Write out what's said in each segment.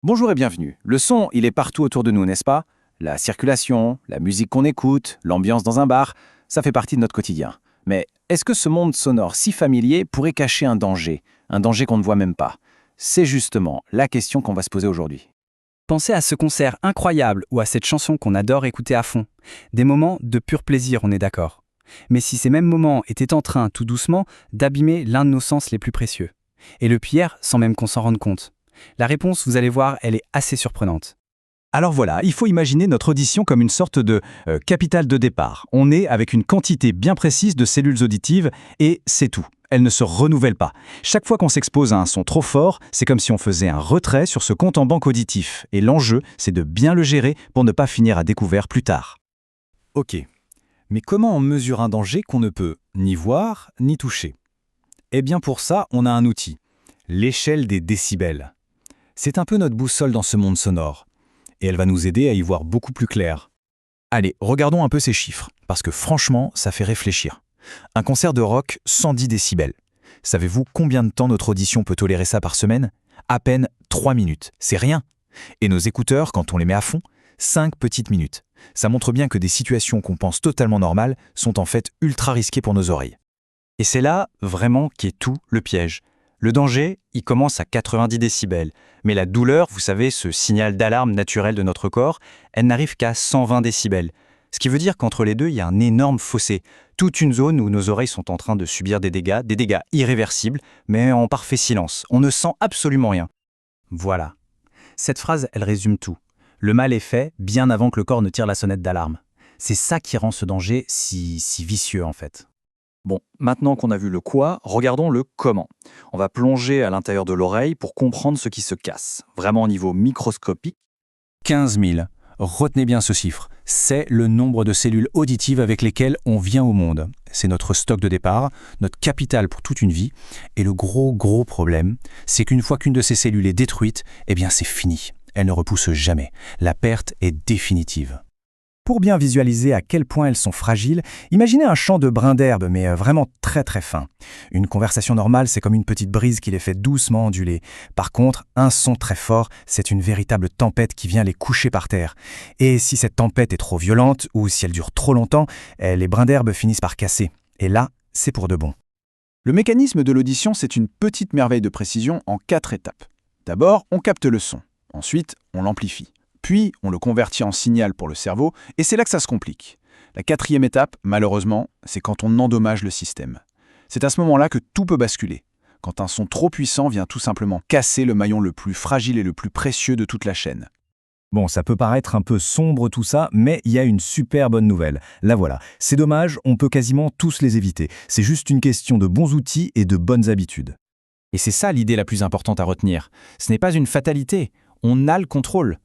Bonjour et bienvenue. Le son, il est partout autour de nous, n'est-ce pas? La circulation, la musique qu'on écoute, l'ambiance dans un bar, ça fait partie de notre quotidien. Mais est-ce que ce monde sonore si familier pourrait cacher un danger qu'on ne voit même pas? C'est justement la question qu'on va se poser aujourd'hui. Pensez à ce concert incroyable ou à cette chanson qu'on adore écouter à fond. Des moments de pur plaisir, on est d'accord. Mais si ces mêmes moments étaient en train, tout doucement, d'abîmer l'un de nos sens les plus précieux. Et le pire, sans même qu'on s'en rende compte. La réponse, vous allez voir, elle est assez surprenante. Alors voilà, il faut imaginer notre audition comme une sorte de capitale de départ. On est avec une quantité bien précise de cellules auditives et c'est tout. Elles ne se renouvellent pas. Chaque fois qu'on s'expose à un son trop fort, c'est comme si on faisait un retrait sur ce compte en banque auditif. Et l'enjeu, c'est de bien le gérer pour ne pas finir à découvert plus tard. Ok, mais comment on mesure un danger qu'on ne peut ni voir ni toucher? Eh bien pour ça, on a un outil, l'échelle des décibels. C'est un peu notre boussole dans ce monde sonore, et elle va nous aider à y voir beaucoup plus clair. Allez, regardons un peu ces chiffres, parce que franchement, ça fait réfléchir. Un concert de rock, 110 décibels. Savez-vous combien de temps notre audition peut tolérer ça par semaine? À peine 3 minutes, c'est rien. Et nos écouteurs, quand on les met à fond, 5 petites minutes. Ça montre bien que des situations qu'on pense totalement normales sont en fait ultra risquées pour nos oreilles. Et c'est là, vraiment, qu'est tout le piège. Le danger, il commence à 90 décibels. Mais la douleur, vous savez, ce signal d'alarme naturel de notre corps, elle n'arrive qu'à 120 décibels. Ce qui veut dire qu'entre les deux, il y a un énorme fossé. Toute une zone où nos oreilles sont en train de subir des dégâts irréversibles, mais en parfait silence. On ne sent absolument rien. Voilà. Cette phrase, elle résume tout. Le mal est fait bien avant que le corps ne tire la sonnette d'alarme. C'est ça qui rend ce danger si vicieux en fait. Bon, maintenant qu'on a vu le quoi, regardons le comment. On va plonger à l'intérieur de l'oreille pour comprendre ce qui se casse, vraiment au niveau microscopique. 15 000. Retenez bien ce chiffre. C'est le nombre de cellules auditives avec lesquelles on vient au monde. C'est notre stock de départ, notre capital pour toute une vie. Et le gros problème, c'est qu'une fois qu'une de ces cellules est détruite, eh bien c'est fini. Elle ne repousse jamais. La perte est définitive. Pour bien visualiser à quel point elles sont fragiles, imaginez un champ de brins d'herbe, mais vraiment très fin. Une conversation normale, c'est comme une petite brise qui les fait doucement onduler. Par contre, un son très fort, c'est une véritable tempête qui vient les coucher par terre. Et si cette tempête est trop violente, ou si elle dure trop longtemps, les brins d'herbe finissent par casser. Et là, c'est pour de bon. Le mécanisme de l'audition, c'est une petite merveille de précision en 4 étapes. D'abord, on capte le son. Ensuite, on l'amplifie. Puis, on le convertit en signal pour le cerveau, et c'est là que ça se complique. La 4e étape, malheureusement, c'est quand on endommage le système. C'est à ce moment-là que tout peut basculer. Quand un son trop puissant vient tout simplement casser le maillon le plus fragile et le plus précieux de toute la chaîne. Bon, ça peut paraître un peu sombre tout ça, mais il y a une super bonne nouvelle. La voilà. C'est dommage, on peut quasiment tous les éviter. C'est juste une question de bons outils et de bonnes habitudes. Et c'est ça l'idée la plus importante à retenir. Ce n'est pas une fatalité. On a le contrôle.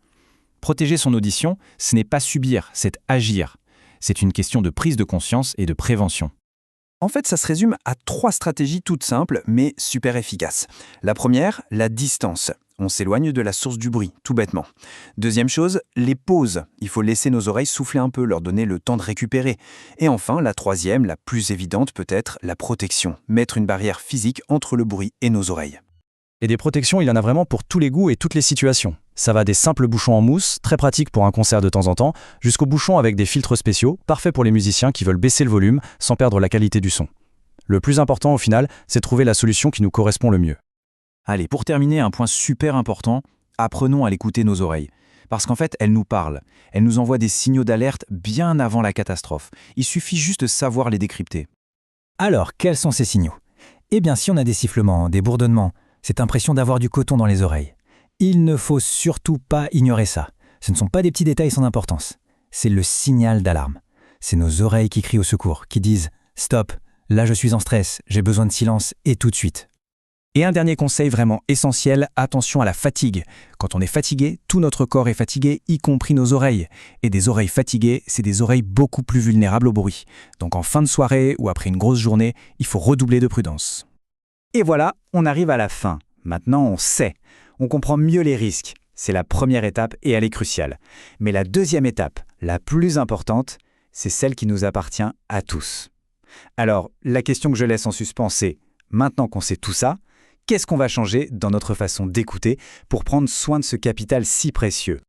Protéger son audition, ce n'est pas subir, c'est agir. C'est une question de prise de conscience et de prévention. En fait, ça se résume à 3 stratégies toutes simples, mais super efficaces. La première, la distance. On s'éloigne de la source du bruit, tout bêtement. Deuxième chose, les pauses. Il faut laisser nos oreilles souffler un peu, leur donner le temps de récupérer. Et enfin, la troisième, la plus évidente peut-être, la protection. Mettre une barrière physique entre le bruit et nos oreilles. Et des protections, il y en a vraiment pour tous les goûts et toutes les situations. Ça va des simples bouchons en mousse, très pratiques pour un concert de temps en temps, jusqu'aux bouchons avec des filtres spéciaux, parfaits pour les musiciens qui veulent baisser le volume sans perdre la qualité du son. Le plus important au final, c'est de trouver la solution qui nous correspond le mieux. Allez, pour terminer, un point super important, apprenons à l'écouter nos oreilles. Parce qu'en fait, elles nous parlent. Elles nous envoient des signaux d'alerte bien avant la catastrophe. Il suffit juste de savoir les décrypter. Alors, quels sont ces signaux? Eh bien, si on a des sifflements, des bourdonnements, cette impression d'avoir du coton dans les oreilles, il ne faut surtout pas ignorer ça. Ce ne sont pas des petits détails sans importance. C'est le signal d'alarme. C'est nos oreilles qui crient au secours, qui disent « Stop, là je suis en stress, j'ai besoin de silence et tout de suite ». Et un dernier conseil vraiment essentiel, attention à la fatigue. Quand on est fatigué, tout notre corps est fatigué, y compris nos oreilles. Et des oreilles fatiguées, c'est des oreilles beaucoup plus vulnérables au bruit. Donc en fin de soirée ou après une grosse journée, il faut redoubler de prudence. Et voilà, on arrive à la fin. Maintenant, on sait. On comprend mieux les risques. C'est la première étape et elle est cruciale. Mais la deuxième étape, la plus importante, c'est celle qui nous appartient à tous. Alors, la question que je laisse en suspens, c'est, maintenant qu'on sait tout ça, qu'est-ce qu'on va changer dans notre façon d'écouter pour prendre soin de ce capital si précieux?